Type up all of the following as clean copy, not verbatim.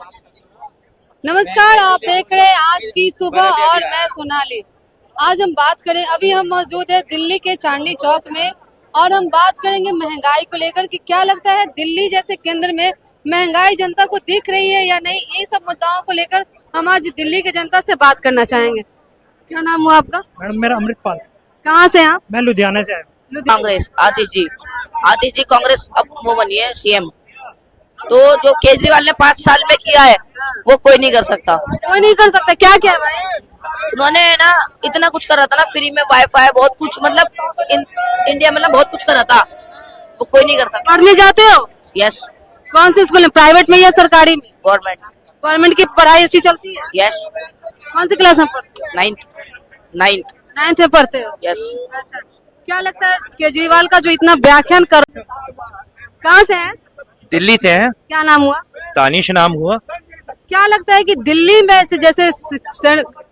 नमस्कार, आप देख रहे हैं आज की सुबह और मैं सोनाली। आज हम बात करें, अभी हम मौजूद है दिल्ली के चांदनी चौक में और हम बात करेंगे महंगाई को लेकर कि क्या लगता है दिल्ली जैसे केंद्र में महंगाई जनता को दिख रही है या नहीं। ये सब मुद्दाओं को लेकर हम आज दिल्ली की जनता से बात करना चाहेंगे। क्या नाम हुआ आपका? मैडम मेरा अमृतपाल। कहाँ से हैं आप? मैं लुधियाना से आया हूँ। कांग्रेस आतिश जी कांग्रेस अब वो बनी है सीएम। तो जो केजरीवाल ने 5 साल में किया है वो कोई नहीं कर सकता। कोई नहीं कर सकता। क्या क्या भाई? उन्होंने ना इतना कुछ करा था ना, फ्री में वाईफाई, बहुत कुछ, मतलब इंडिया में बहुत कुछ करा था, वो कोई नहीं कर सकता। पढ़ने जाते हो? यस। कौन से स्कूल में, प्राइवेट में या सरकारी में? गवर्नमेंट। गवर्नमेंट की पढ़ाई अच्छी चलती है? यस। कौन सी क्लास में पढ़ते हो? 9th में पढ़ते हो? यस। अच्छा, क्या लगता है केजरीवाल का जो इतना व्याख्यान कर, कहाँ से है? दिल्ली से हैं। क्या नाम हुआ? तानिश नाम हुआ। क्या लगता है कि दिल्ली में से जैसे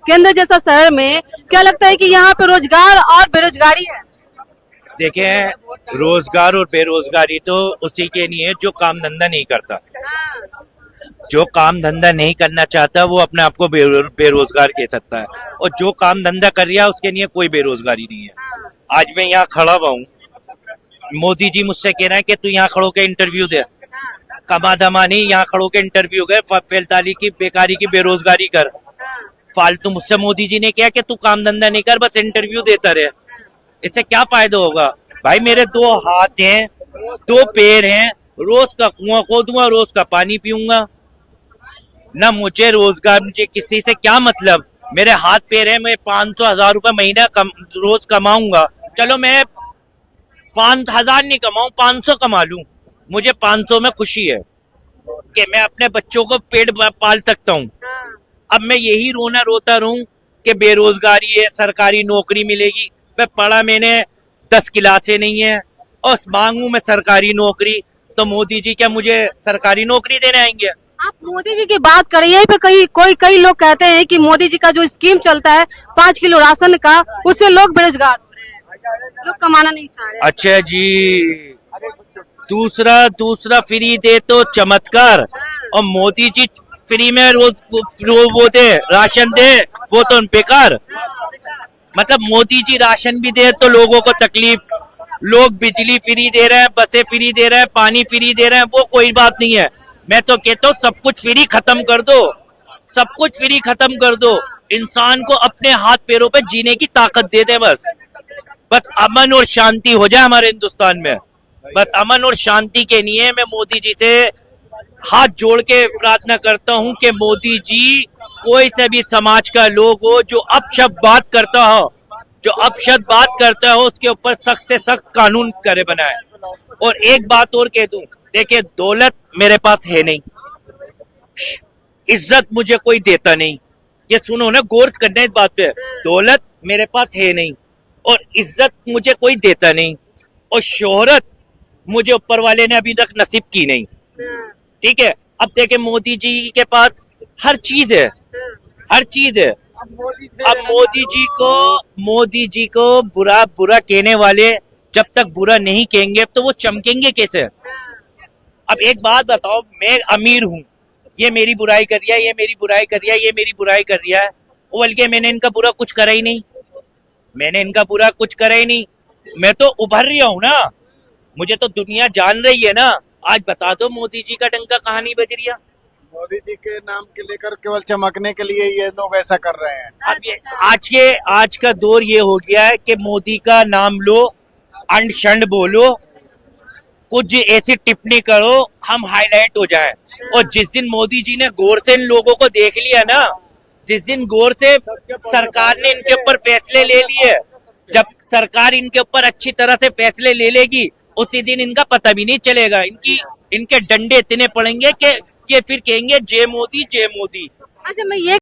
केंद्र जैसा शहर में क्या लगता है कि यहाँ पे रोजगार और बेरोजगारी है? देखें, रोजगार और बेरोजगारी तो उसी के लिए है जो काम धंधा नहीं करता। जो काम धंधा नहीं करना चाहता वो अपने आप को बेरोजगार कह सकता है, और जो काम धंधा कर रहा है उसके लिए कोई बेरोजगारी नहीं है। आज मैं यहाँ खड़ा हुआ हूँ, मोदी जी मुझसे कह रहे हैं कि तू यहाँ खड़ो के इंटरव्यू दे, कमा धमा नहीं, यहाँ खड़ो के इंटरव्यू गए, फेलताली की, बेकारी की, बेरोजगारी कर, फालतू। मुझसे मोदी जी ने कहा कि तू काम धंधा नहीं कर, बस इंटरव्यू देता रहे। इससे क्या फायदा होगा भाई? मेरे 2 हाथ हैं, 2 पैर हैं, रोज का कुआं खोदूंगा, रोज का पानी पीऊंगा ना। मुझे रोजगार, मुझे किसी से क्या मतलब? मेरे हाथ पैर है, मैं 500,000 रुपए महीना रोज कमाऊंगा। चलो मैं 5,000 नहीं कमाऊं, 500 कमा लूं, मुझे 500 में खुशी है कि मैं अपने बच्चों को पेट पाल सकता हूँ। अब मैं यही रोता रहूं कि बेरोजगारी है, सरकारी नौकरी मिलेगी। मैं पढ़ा, मैंने 10 क्लासें नहीं है और मांगू मैं सरकारी नौकरी, तो मोदी जी क्या मुझे सरकारी नौकरी देने आएंगे? आप मोदी जी की बात करें, यहीं पे कई लोग कहते हैं कि मोदी जी का जो स्कीम चलता है 5 किलो राशन का, उससे लोग बेरोजगार हो रहे हैं, लोग कमाना नहीं चाह रहे। अच्छा जी, दूसरा फ्री दे तो चमत्कार, और मोदी जी फ्री में रोज वो दे, राशन दे, वो तो बेकार। मतलब मोदी जी राशन भी दे तो लोगों को तकलीफ, लोग बिजली फ्री दे रहे हैं, बसें फ्री दे रहे हैं, पानी फ्री दे रहे हैं, वो कोई बात नहीं है। मैं तो कहता हूँ सब कुछ फ्री खत्म कर दो, सब कुछ फ्री खत्म कर दो। इंसान को अपने हाथ पैरों पे जीने की ताकत दे दे, बस अमन और शांति हो जाए हमारे हिंदुस्तान में। बस अमन और शांति के लिए मैं मोदी जी से हाथ जोड़ के प्रार्थना करता हूँ कि मोदी जी कोई से भी समाज का लोग हो जो अपशब्द बात करता हो, उसके ऊपर सख्त से सख्त कानून करे बनाए। और एक बात और कह दूं, देखिए दौलत मेरे पास है नहीं, इज्जत मुझे कोई देता नहीं, ये सुनो ना, गौर करना इस बात पे। दौलत मेरे पास है नहीं और इज्जत मुझे कोई देता नहीं, और शोहरत मुझे ऊपर वाले ने अभी तक नसीब की नहीं। ठीक है, अब देखे मोदी जी के पास हर चीज है, हर चीज है। अब मोदी जी को बुरा कहने वाले जब तक बुरा नहीं कहेंगे तो वो चमकेंगे कैसे? अब एक बात बताओ, मैं अमीर हूँ, ये मेरी बुराई कर रहा है, ये मेरी बुराई कर रहा है, ये मेरी बुराई कर रहा है, बल्कि मैंने इनका बुरा कुछ करा ही नहीं, मैं तो उभर रहा हूँ ना, मुझे तो दुनिया जान रही है ना। आज बता दो मोदी जी का डंका कहाँ नहीं बज रहा? मोदी जी के नाम के लेकर केवल चमकने के लिए ये लोग ऐसा कर रहे हैं। अब ये आज का दौर ये हो गया है कि मोदी का नाम लो, अंड शंड बोलो, कुछ ऐसी टिप्पणी करो, हम हाईलाइट हो जाएं। और जिस दिन मोदी जी ने गौर से इन लोगों को देख लिया ना, जिस दिन गौर से सरकार ने इनके ऊपर फैसले ले लिए, जब सरकार इनके ऊपर अच्छी तरह से फैसले ले लेगी, उसी दिन इनका पता भी नहीं चलेगा। इनके डंडे इतने पड़ेंगे कि फिर कहेंगे जय मोदी, जय मोदी। अच्छा, मैं ये,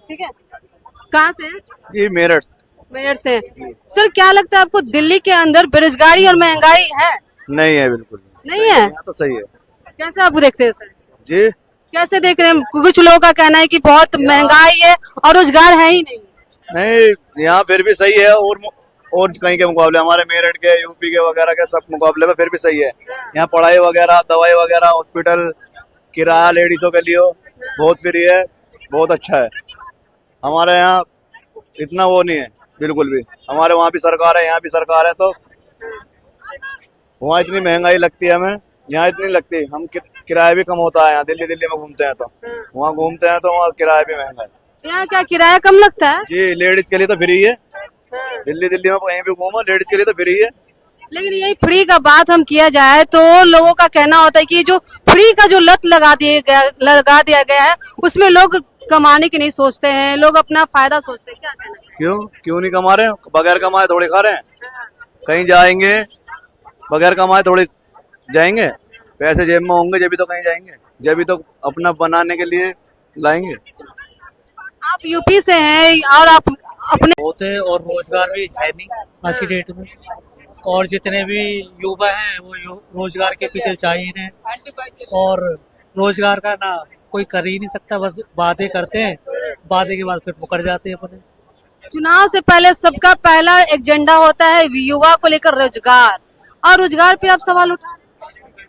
ठीक है, कहाँ से? जी मेरठ से। सर, क्या लगता है आपको दिल्ली के अंदर बेरोजगारी और महंगाई है? नहीं है, बिल्कुल नहीं है। तो सही है। कैसे आप देखते हैं सर? जी कैसे देख रहे हैं? कुछ लोगों का कहना है कि बहुत महंगाई है और रोजगार है ही नहीं। नहीं, यहाँ फिर भी सही है, और कहीं के मुकाबले, हमारे मेरठ के, यूपी के वगैरह के सब मुकाबले में फिर भी सही है। यहाँ पढ़ाई वगैरह, दवाई वगैरह, हॉस्पिटल, किराया लेडीजों के लिए बहुत फ्री है, बहुत अच्छा है। हमारे यहाँ इतना वो नहीं है बिल्कुल भी। हमारे वहाँ भी सरकार है, यहाँ भी सरकार है, तो वहाँ इतनी महंगाई लगती है हमें, यहाँ इतनी लगती। हम किराया भी कम होता है यहाँ। दिल्ली में घूमते हैं तो वहाँ घूमते हैं तो वहाँ किराया भी महंगा है। यहाँ क्या किराया कम लगता है? जी, लेडीज के लिए तो फ्री है। दिल्ली में कहीं भी घूमो, लेडीज के लिए तो फ्री है। लेकिन यही फ्री का बात हम किया जाए तो लोगों का कहना होता है कि जो फ्री का जो लत लगा दिया गया है उसमें लोग कमाने की नहीं सोचते हैं, लोग अपना फायदा सोचते हैं। क्या कहना है? क्यों नहीं कमा रहे हैं? बगैर कमाए थोड़ी खा रहे हैं। कहीं जाएंगे बगैर कमाए थोड़ी जाएंगे। पैसे जेब में होंगे जब तो कहीं जाएंगे, जब तो अपना बनाने के लिए लाएंगे। आप यूपी से हैं और आप अपने होते और रोजगार भी है नहीं आज की डेट में, और जितने भी युवा हैं वो रोजगार के पीछे चाहिए हैं, और रोजगार का ना कोई कर ही नहीं सकता, बस वादे करते हैं, वादे के बाद फिर मुकर जाते हैं अपने। चुनाव से पहले सबका पहला एजेंडा होता है युवा को लेकर रोजगार, और रोजगार पे आप सवाल उठा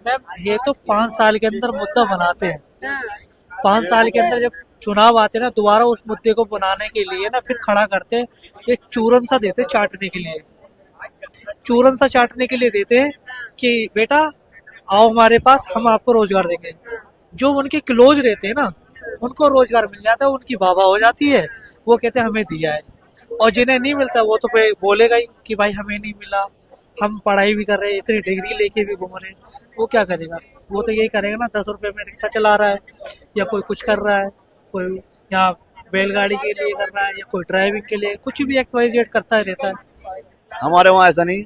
मैम ये तो 5 साल के अंदर मुद्दा बनाते हैं। रहे हैं। 5 साल के अंदर जब चुनाव आते ना, दोबारा उस मुद्दे को बनाने के लिए ना फिर खड़ा करते हैं, एक चूरन सा देते चाटने के लिए, चूरन सा चाटने के लिए देते हैं कि बेटा आओ हमारे पास, हम आपको रोजगार देंगे। जो उनके क्लोज रहते हैं ना उनको रोजगार मिल जाता है, उनकी वाह वाह हो जाती है, वो कहते हैं हमें दिया है। और जिन्हें नहीं मिलता वो तो बोलेगा ही कि भाई हमें नहीं मिला, हम पढ़ाई भी कर रहे हैं, इतनी डिग्री लेके भी घूम रहे हैं। वो क्या करेगा? वो तो यही करेगा ना, 10 रुपए में रिक्शा चला रहा है, या कोई कुछ कर रहा है, कोई यहाँ बैलगाड़ी के लिए कर रहा है, या कोई ड्राइविंग के लिए, कुछ भी XYZ करता रहता है। हमारे वहाँ ऐसा नहीं।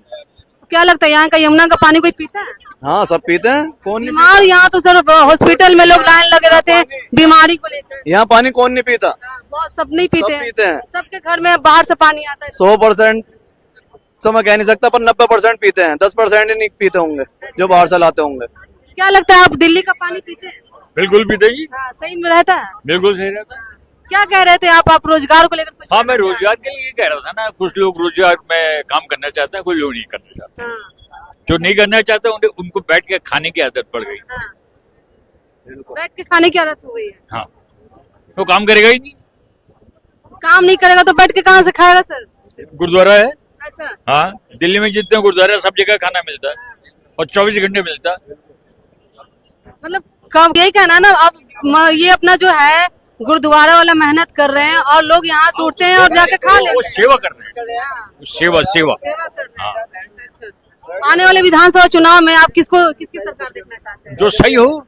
क्या लगता है यहाँ का यमुना का पानी कोई पीता है? हाँ, सब पीते हैं। कौन नहीं बीमार यहाँ तो सर हॉस्पिटल में लोग लाइन लगे रहते हैं बीमारी को लेकर। यहाँ पानी कौन नहीं पीता? बहुत सब नहीं पीते सब पीते हैं। सबके घर में बाहर से पानी आता है। 100% तो मैं कह नहीं सकता, पर 90% पीते हैं। 10% ही नहीं पीते होंगे जो बाहर से लाते होंगे। क्या लगता है आप दिल्ली का पानी पीते हैं? बिल्कुल भी देगी, हाँ, सही में रहता है? बिल्कुल सही रहता है। क्या कह रहे थे आप रोजगार को लेकर कुछ? हाँ, मैं रोजगार के लिए कह रहा था ना, कुछ लोग रोजगार में काम करना चाहते हैं, कुछ लोग नहीं करना चाहते। हाँ, जो नहीं करना चाहते उनको बैठ के खाने की आदत पड़ गई। हाँ। बैठ के खाने की आदत हो गई है। हाँ, वो काम करेगा ही नहीं। काम नहीं करेगा तो बैठ के कहाँ से खाएगा सर? गुरुद्वारा है। अच्छा, हाँ, दिल्ली में जितने गुरुद्वारा है, सब जगह खाना मिलता है और 24 घंटे मिलता है। मतलब कब यही कहना है ना, अब ये अपना जो है गुरुद्वारा वाला मेहनत कर रहे हैं और लोग यहाँ से उठते हैं और जाके खा लेते वो हैं। सेवा कर रहे हैं, हाँ, सेवा सेवा कर रहे हैं। अच्छा। आने वाले विधानसभा चुनाव में आप किसकी सरकार देखना चाहते हैं? जो सही हो,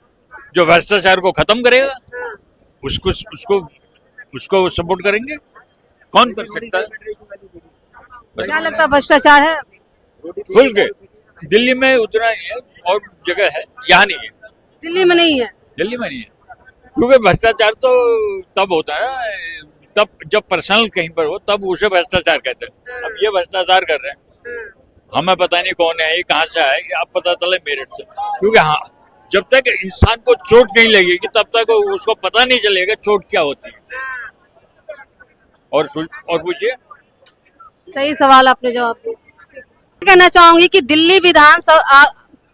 जो भ्रष्टाचार को खत्म करेगा, हाँ, उसको सपोर्ट करेंगे। कौन कर सकता है? क्या लगता है भ्रष्टाचार है? खुल के दिल्ली में उतना ही है और जगह है, यहाँ नहीं है। दिल्ली में नहीं है? दिल्ली में नहीं है, क्योंकि भ्रष्टाचार तो तब होता है तब जब पर्सनल कहीं पर हो, तब उसे भ्रष्टाचार कहते हैं। अब ये भ्रष्टाचार कर रहे हैं, हमें पता नहीं कौन है, ये कहाँ से आए, ये अब पता चले मेरठ से। क्योंकि हाँ, जब तक इंसान को चोट नहीं लगेगी तब तक उसको पता नहीं चलेगा चोट क्या होती है। और पूछिए। सही सवाल आपने जवाब दिया। कहना चाहूंगी कि दिल्ली विधानसभा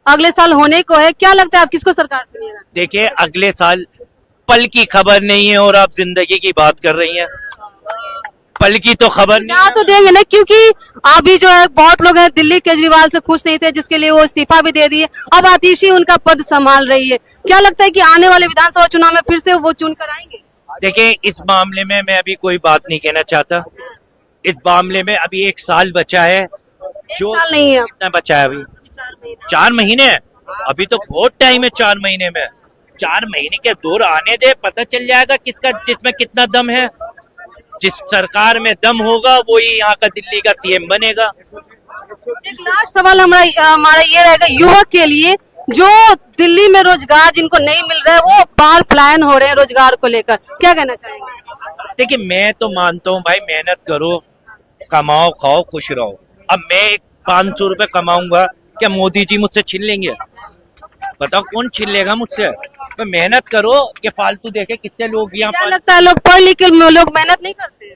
अगले साल होने को है, क्या लगता है आप किसको सरकार चुनिएगा? देखिए, अगले साल पल की खबर नहीं है और आप जिंदगी की बात कर रही हैं। पल की तो खबर नहीं क्या तो देंगे ना, क्योंकि अभी जो है बहुत लोग हैं दिल्ली केजरीवाल से खुश नहीं थे, जिसके लिए वो इस्तीफा भी दे दिए। अब आतिशी उनका पद संभाल रही है। क्या लगता है कि आने वाले विधानसभा चुनाव में फिर से वो चुन कर आएंगे? देखिए, इस मामले में मैं अभी कोई बात नहीं कहना चाहता। इस मामले में अभी 1 साल बचा है। जो साल नहीं है, कितना बचा है अभी? 4 महीने। अभी तो बहुत टाइम है 4 महीने में। 4 महीने के दौर आने दे, पता चल जाएगा जिसमें कितना दम है। जिस सरकार में दम होगा वो ही यहाँ का दिल्ली का सीएम बनेगा। एक लास्ट सवाल हमारा ये रहेगा युवक के लिए, जो दिल्ली में रोजगार जिनको नहीं मिल रहा है वो बाहर पलायन हो रहे हैं रोजगार को लेकर, क्या कहना चाहेंगे? देखिए, मैं तो मानता हूँ भाई, मेहनत करो, कमाओ, खाओ, खुश रहो। अब मैं 500 रुपए कमाऊंगा, क्या मोदी जी मुझसे छीन लेंगे? बताओ कौन छीन लेगा मुझसे? तो मेहनत करो कि फालतू देखे कितने लोग यहाँ क्या पर। लगता है लोग पढ़ लिख के लोग मेहनत नहीं करते?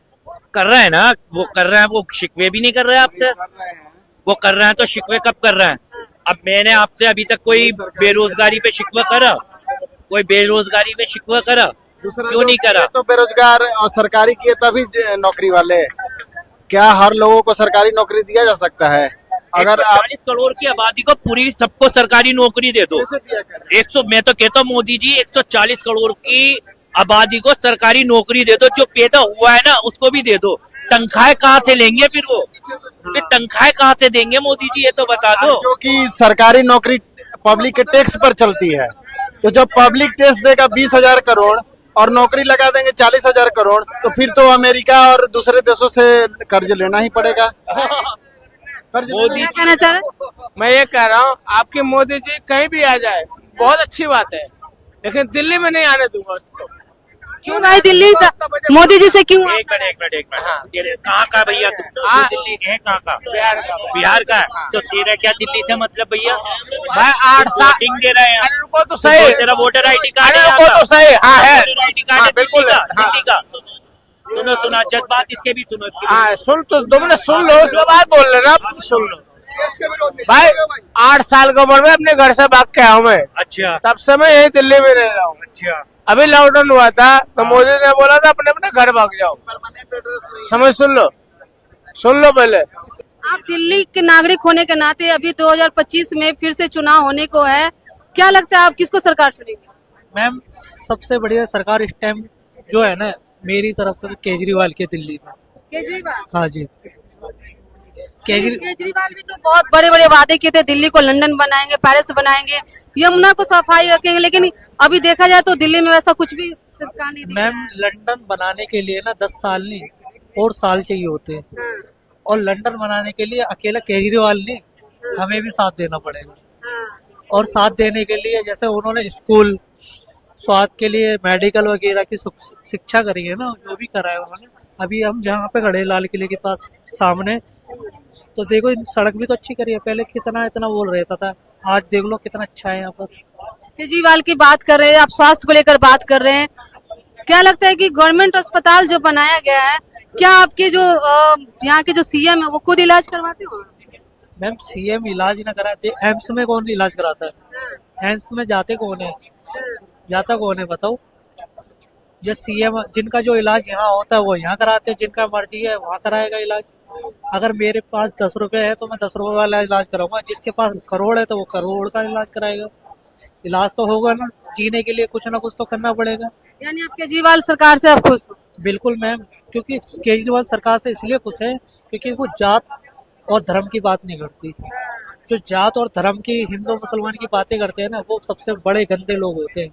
कर रहे हैं ना, वो कर रहे हैं, वो शिकवे भी नहीं कर रहे हैं आपसे। वो कर रहे हैं तो शिकवे कब कर रहे हैं? अब मैंने आपसे अभी तक कोई बेरोजगारी पे शिकवा करा? कोई बेरोजगारी पे शिकवा करा? क्यों नहीं करा? तो बेरोजगार और सरकारी किए तभी नौकरी वाले। क्या हर लोगों को सरकारी नौकरी दिया जा सकता है? अगर आप 140 करोड़ की आबादी को पूरी सबको सरकारी नौकरी दे दो। 100 मैं तो कहता हूँ मोदी जी 140 करोड़ की आबादी को सरकारी नौकरी दे दो, जो पैदा हुआ है ना उसको भी दे दो। तनख्वाहें कहाँ से लेंगे फिर वो? फिर तनख्वाहें कहाँ से देंगे मोदी जी, ये तो बता दो। जो कि सरकारी नौकरी पब्लिक के टैक्स पर चलती है, तो जब पब्लिक टैक्स देगा 20,000 करोड़ और नौकरी लगा देंगे 40,000 करोड़, तो फिर तो अमेरिका और दूसरे देशों से कर्ज लेना ही पड़ेगा। कर्ज मोदी क्या कहना चाह रहे हैं? मैं ये कह रहा हूँ आपके मोदी जी कहीं भी आ जाए बहुत अच्छी बात है, लेकिन दिल्ली में नहीं आने दूंगा उसको। क्यों भाई दिल्ली मोदी जी से क्यों? एक मिनट कहाँ का भैया तुम? हाँ। दिल्ली है कहाँ का? बिहार का। बिहार का है। तो तेरा क्या दिल्ली से मतलब भैया? भाई 8 साल वोटिंग दे रहे हैं। अरे रुको तो सही, तेरा वोटर ID कार्ड अरे है रुको यहाँ तो सही, हाँ है, वोटर ID कार्ड हाँ, है बिल्कुल दिल्ली है, का, हाँ। दिल्ली का। सुनो जज्बात इसके भी सुनो, इसके भी। हाँ सुन तो 2 मिनट सुन लो, उसके बाद बोल लेना, सुन लो। भाई 8 साल की उम्र में अपने घर से भाग के आया हूँ मैं, अच्छा तब से मैं यही दिल्ली में रह रहा हूँ। अच्छा अभी लॉकडाउन हुआ था तो मोदी ने बोला था अपने अपने घर भाग जाओ। समझ सुन लो पहले। आप दिल्ली के नागरिक होने के नाते अभी 2025 में फिर से चुनाव होने को है, क्या लगता है आप किसको सरकार चुनेंगे? मैम सबसे बढ़िया सरकार इस टाइम जो है ना मेरी तरफ से तो केजरीवाल की दिल्ली में। केजरीवाल। हाँ जी, केजरीवाल भी तो बहुत बड़े बड़े वादे किए थे, दिल्ली को लंदन बनाएंगे, पेरिस बनाएंगे, यमुना को सफाई रखेंगे, लेकिन अभी देखा जाए तो दिल्ली में वैसा कुछ भी सरकार नहीं दिख रहा मैम लंदन बनाने के लिए ना 10 साल नहीं और साल चाहिए होते हैं, है। और लंदन बनाने के लिए अकेला केजरीवाल नहीं, हमें भी साथ देना पड़ेगा। और साथ देने के लिए जैसे उन्होंने स्कूल स्वास्थ्य के लिए मेडिकल वगैरह की शिक्षा करी है ना, जो भी करा है उन्होंने। अभी हम जहाँ पे खड़े लाल किले के पास सामने, तो देखो सड़क भी तो अच्छी करी है। पहले कितना इतना बोल रहता था, आज देख लो कितना अच्छा है यहाँ पर। केजरीवाल की बात कर रहे हैं, आप स्वास्थ्य को लेकर बात कर रहे हैं, क्या लगता है कि गवर्नमेंट अस्पताल जो बनाया गया है, क्या आपके जो यहाँ के जो सीएम है वो खुद इलाज करवाते हो? मैम सीएम इलाज ना कराते, एम्स में कौन इलाज कराता है? एम्स में जाते कौन है? जाता कौन है बताओ? जो सीएम जिनका जो इलाज यहाँ होता है वो यहाँ कराते हैं, जिनका मर्जी है वहाँ कराएगा इलाज। अगर मेरे पास 10 रुपए है तो मैं 10 रुपए वाला इलाज कराऊंगा, जिसके पास करोड़ है तो वो करोड़ का इलाज कराएगा। इलाज तो होगा ना, जीने के लिए कुछ ना कुछ तो करना पड़ेगा। यानी आप केजरीवाल सरकार से आप खुश हो? बिल्कुल मैम, क्योंकि केजरीवाल सरकार से इसलिए खुश है क्योंकि वो जात और धर्म की बात नहीं करती। जो जात और धर्म की हिंदू मुसलमान की बातें करते हैं ना, वो सबसे बड़े गंदे लोग होते हैं।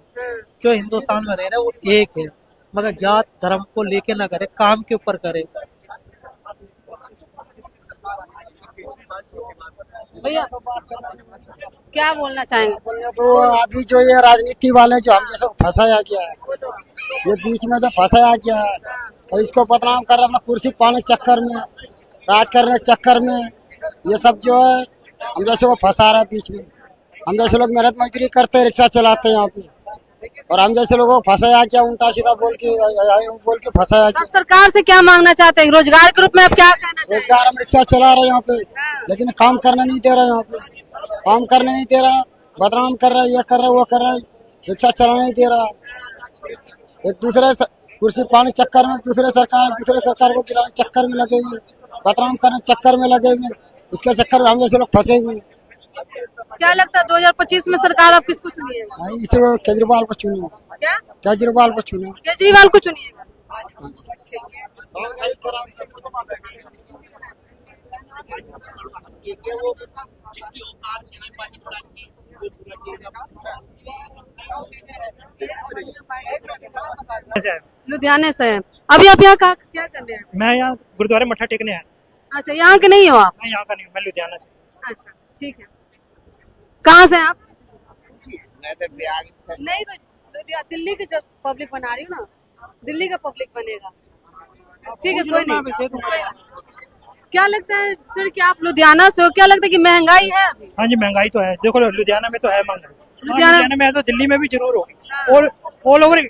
जो हिंदुस्तान में रहे ना वो एक है, मगर जात धर्म को लेके ना करे, काम के ऊपर करे। भैया क्या बोलना चाहेंगे? बोलने तो अभी जो ये राजनीति वाले जो हम जैसे फंसाया गया है, ये बीच में जो फंसाया गया है, तो इसको बदनाम कर रहे हैं अपना कुर्सी पाने के चक्कर में, राज करने के चक्कर में। ये सब जो है हम जैसे वो फंसा रहा है बीच में। हम जैसे लोग मेहनत मजदूरी करते हैं, रिक्शा चलाते हैं यहाँ पे, और हम जैसे लोगों को फंसाया क्या, उल्टा सीधा बोल के फंसाया आप गया। सरकार से क्या मांगना चाहते हैं? रोजगार के रूप में आप क्या कहना चाहते हैं? रोजगार हम रिक्शा चला रहे हैं यहाँ पे, लेकिन काम करने नहीं दे रहे यहाँ पे, काम करने नहीं दे रहा, बदनाम कर रहा है, ये कर रहा है, वो कर रहा है, रिक्शा चलाने नहीं दे रहा। एक दूसरे कुर्सी पाने चक्कर में दूसरे सरकार को गिराने चक्कर में लगे हुए, बदनाम करने चक्कर में लगे हुए, उसके चक्कर में हम जैसे लोग फंसे हुए। क्या लगता है 2025 में सरकार आप किसको चुनिएगा? इसे केजरीवाल को चुनिए, क्या केजरीवाल को चुनिए। केजरीवाल को चुनिएगा? लुधियाने से हैं। अभी आप यहाँ क्या कर रहे हैं? मैं यहाँ गुरुद्वारे मत्था टेकने आया। अच्छा, यहाँ के नहीं हो आप? मैं यहाँ का नहीं हूँ, मैं लुधियाना से। अच्छा ठीक है। कहाँ से हैं आप? नहीं तो दिल्ली की जब पब्लिक बना रही हूँ ना, दिल्ली का पब्लिक बनेगा। ठीक है, कोई नहीं। क्या लगता है सर कि आप लुधियाना से हो, क्या लगता है कि महंगाई है अभी? हाँ जी, महंगाई तो है। देखो लुधियाना में तो है महंगाई, लुधियाना में है तो दिल्ली में भी जरूर होगी, और ऑल ओवर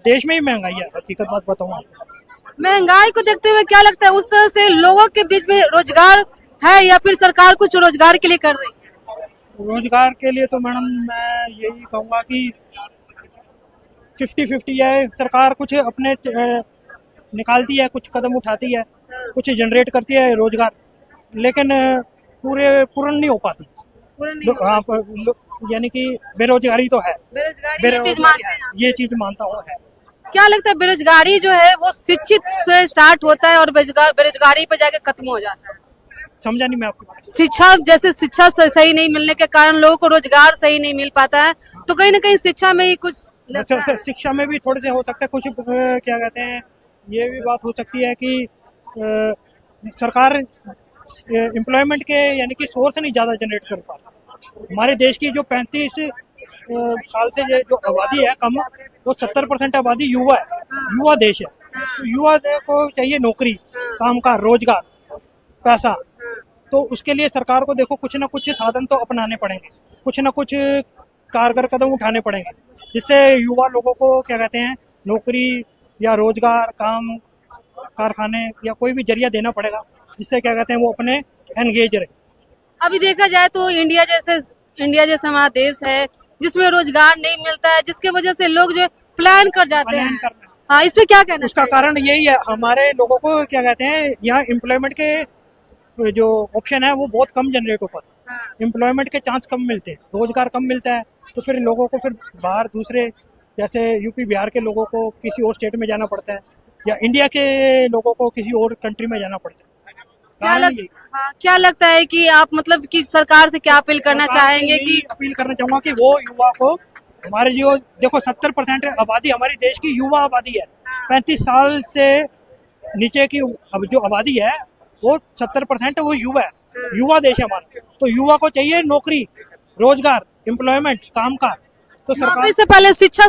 देश में ही महंगाई है। हकीकत बात बताऊँ आपको, महंगाई को देखते हुए क्या लगता है, उस तरह से लोगों के बीच में रोजगार है या फिर सरकार कुछ रोजगार के लिए कर रही है? रोजगार के लिए तो मैडम मैं यही कहूँगा कि 50-50 है। सरकार कुछ अपने निकालती है, कुछ कदम उठाती है, कुछ जनरेट करती है रोजगार, लेकिन पूर्ण नहीं हो पाती। पूरा नहीं हो हाँ, यानी कि बेरोजगारी तो है। बेरोजगारी ये चीज मानते हैं आप? ये चीज मानता हूँ है। क्या लगता है बेरोजगारी जो है वो शिक्षित से स्टार्ट होता है और बेरोजगारी पे जाके खत्म हो जाता है? समझा नहीं मैं आपकी बात। शिक्षा जैसे शिक्षा सही नहीं मिलने के कारण लोगों को रोजगार सही नहीं मिल पाता है, तो कहीं ना कहीं शिक्षा में ही कुछ लगता है। शिक्षा में भी थोड़े से हो सकता है कुछ, क्या कहते हैं, ये भी बात हो सकती है कि सरकार एम्प्लॉयमेंट के यानी कि सोर्स नहीं ज़्यादा जनरेट कर पाती। हमारे देश की जो 35 साल से जो आबादी है कम, वो 70% आबादी युवा है, युवा देश है। तो युवा को चाहिए नौकरी, कामकाज, रोजगार, पैसा। तो उसके लिए सरकार को देखो कुछ ना कुछ साधन तो अपनाने पड़ेंगे, कुछ ना कुछ कारगर कदम उठाने पड़ेंगे, जिससे युवा लोगों को क्या कहते हैं नौकरी या रोजगार, काम, कारखाने या कोई भी जरिया देना पड़ेगा, जिससे क्या कहते हैं वो अपने एंगेज रहे। अभी देखा जाए तो इंडिया जैसे हमारा देश है जिसमें रोजगार नहीं मिलता है, जिसके वजह से लोग जो प्लान कर जाते हैं। हाँ, इसमें क्या कहना उसका कारण यही है, हमारे लोगों को क्या कहते हैं यहाँ एम्प्लॉयमेंट के जो ऑप्शन है वो बहुत कम जनरेट हो पाता है। एम्प्लॉयमेंट के चांस कम मिलते हैं, रोजगार कम मिलता है, तो फिर लोगों को फिर बाहर दूसरे जैसे यूपी बिहार के लोगों को किसी और स्टेट में जाना पड़ता है, या इंडिया के लोगों को किसी और कंट्री में जाना पड़ता है। क्या लगता है कि आप मतलब कि सरकार से क्या अपील करना चाहेंगे? कि अपील करना चाहूंगा कि वो युवा को, हमारे जो देखो 70% आबादी हमारी देश की युवा आबादी है। 35 साल से नीचे की अब जो आबादी है वो 70% वो युवा है, युवा देश है हमारा। तो युवा को चाहिए नौकरी, रोजगार, एम्प्लॉयमेंट, कामकाज। तो सरकार से पहले शिक्षा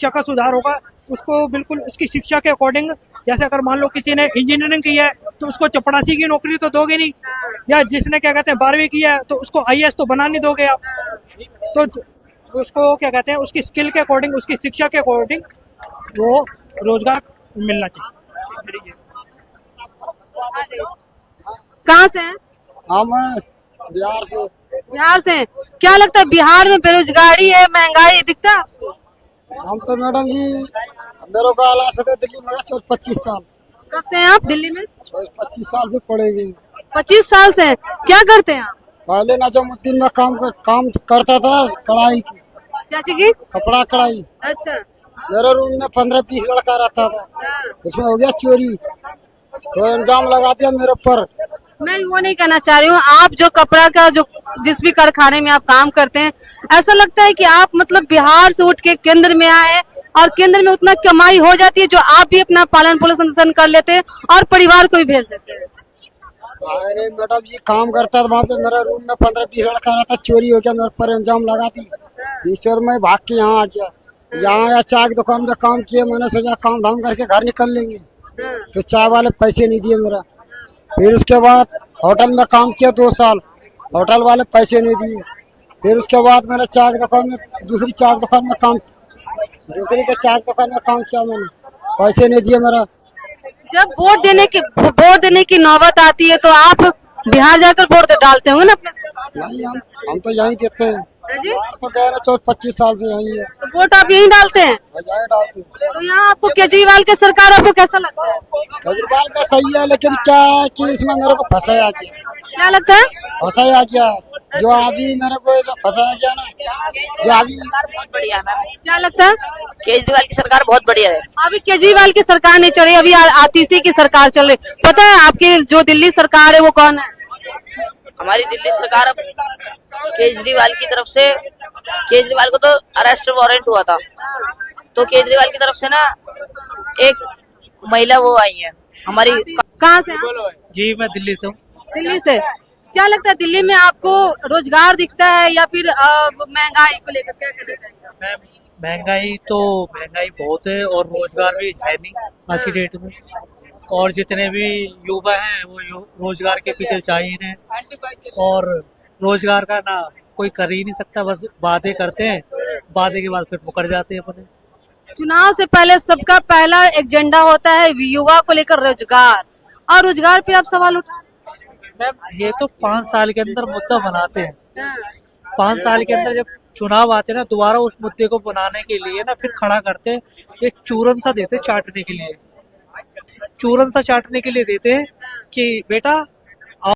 का सुधार होगा, उसको बिल्कुल उसकी शिक्षा के अकॉर्डिंग। जैसे अगर मान लो किसी ने इंजीनियरिंग की है तो उसको चपरासी की नौकरी तो दोगे नहीं, या जिसने क्या कहते हैं 12वीं की है तो उसको IAS तो बना नहीं दोगे आप। तो उसको क्या कहते हैं उसकी स्किल के अकॉर्डिंग, उसकी शिक्षा के अकॉर्डिंग वो रोजगार मिलना चाहिए। कहाँ से हैं? हम बिहार से। बिहार से हैं। क्या लगता है बिहार में बेरोजगारी है, महंगाई दिखता है आपको? हम तो मैडम जी मेरे को आला से दिल्ली में 25 साल। कब से हैं आप दिल्ली में? 25 साल से पड़ेगी। 25 साल से हैं। क्या करते हैं आप? पहले नजामुद्दीन में काम करता था, कढ़ाई की। क्या चीज़? कपड़ा कढ़ाई। अच्छा। मेरे रूम में 15-20 लड़का रहता था, उसमें हो गया चोरी, तो इल्जाम लगा दिया मेरे ऊपर। मैं वो नहीं कहना चाह रही हूँ, आप जो कपड़ा का जो जिस भी कारखाने में आप काम करते हैं, ऐसा लगता है कि आप मतलब बिहार से उठ के केंद्र में आए हैं और केंद्र में उतना कमाई हो जाती है जो आप भी अपना पालन पोषण कर लेते हैं और परिवार को भी भेज देते हैं। अरे मैडम जी काम करता था वहाँ पे, मेरे रूम में 15-20 लड़का रहता, चोरी हो गया, मेरे पर इल्जाम लगा दी। ईश्वर में भाग के यहाँ आ गया, यहाँ या चाय की दुकान में काम किया, मैंने सोचा काम धाम करके घर निकल लेंगे, तो चाय वाले पैसे नहीं दिए मेरा। फिर उसके बाद होटल में काम किया 2 साल, होटल वाले पैसे नहीं दिए। फिर उसके बाद मैंने चाय की दुकान में, दूसरी चाय की दुकान में काम किया, मैंने पैसे नहीं दिए मेरा। जब वोट देने की नौबत आती है तो आप बिहार जाकर वोट डालते होंगे ना अपने? नहीं, हम तो यहीं देते हैं। जी? तो कह रहे 24-25 साल से यहीं है। तो वोट आप यहीं डालते हैं? यहीं डालते हैं। तो यहाँ आपको केजरीवाल की सरकार आपको कैसा लगता है? केजरीवाल का सही है, लेकिन क्या है कि इसमें मेरे को फंसाया गया। क्या लगता है? फंसाया गया जो अभी मेरे को फंसाया गया ना, जो अभी बहुत बढ़िया है। क्या लगता है? केजरीवाल की सरकार बहुत बढ़िया है। अभी केजरीवाल की सरकार नहीं चल रही, अभी आतिशी की सरकार चल रही। पता है आपकी जो दिल्ली सरकार है वो कौन है? हमारी दिल्ली सरकार अब केजरीवाल की तरफ से, केजरीवाल को तो अरेस्ट वारंट हुआ था, तो केजरीवाल की तरफ से ना एक महिला वो आई है हमारी। कहाँ से आप? जी मैं दिल्ली से हूँ। दिल्ली से। क्या लगता है दिल्ली में आपको रोजगार दिखता है या फिर महंगाई को लेकर क्या कहना चाहेंगे? महंगाई बहुत है और रोजगार भी है नहीं आज की डेट में, और जितने भी युवा हैं वो रोजगार के पीछे चाहिए हैं, और रोजगार का ना कोई कर ही नहीं सकता, बस वादे करते हैं, वादे के बाद फिर मुकर जाते हैं अपने। चुनाव से पहले सबका पहला एजेंडा होता है युवा को लेकर रोजगार, और रोजगार पे आप सवाल उठा मैम ये तो 5 साल के अंदर मुद्दा बनाते हैं। हाँ, 5 साल के अंदर जब चुनाव आते हैं ना, दोबारा उस मुद्दे को बनाने के लिए ना फिर खड़ा करते हैं, एक चूरन सा देते हैं चाटने के लिए, चूरन सा चाटने के लिए देते हैं कि बेटा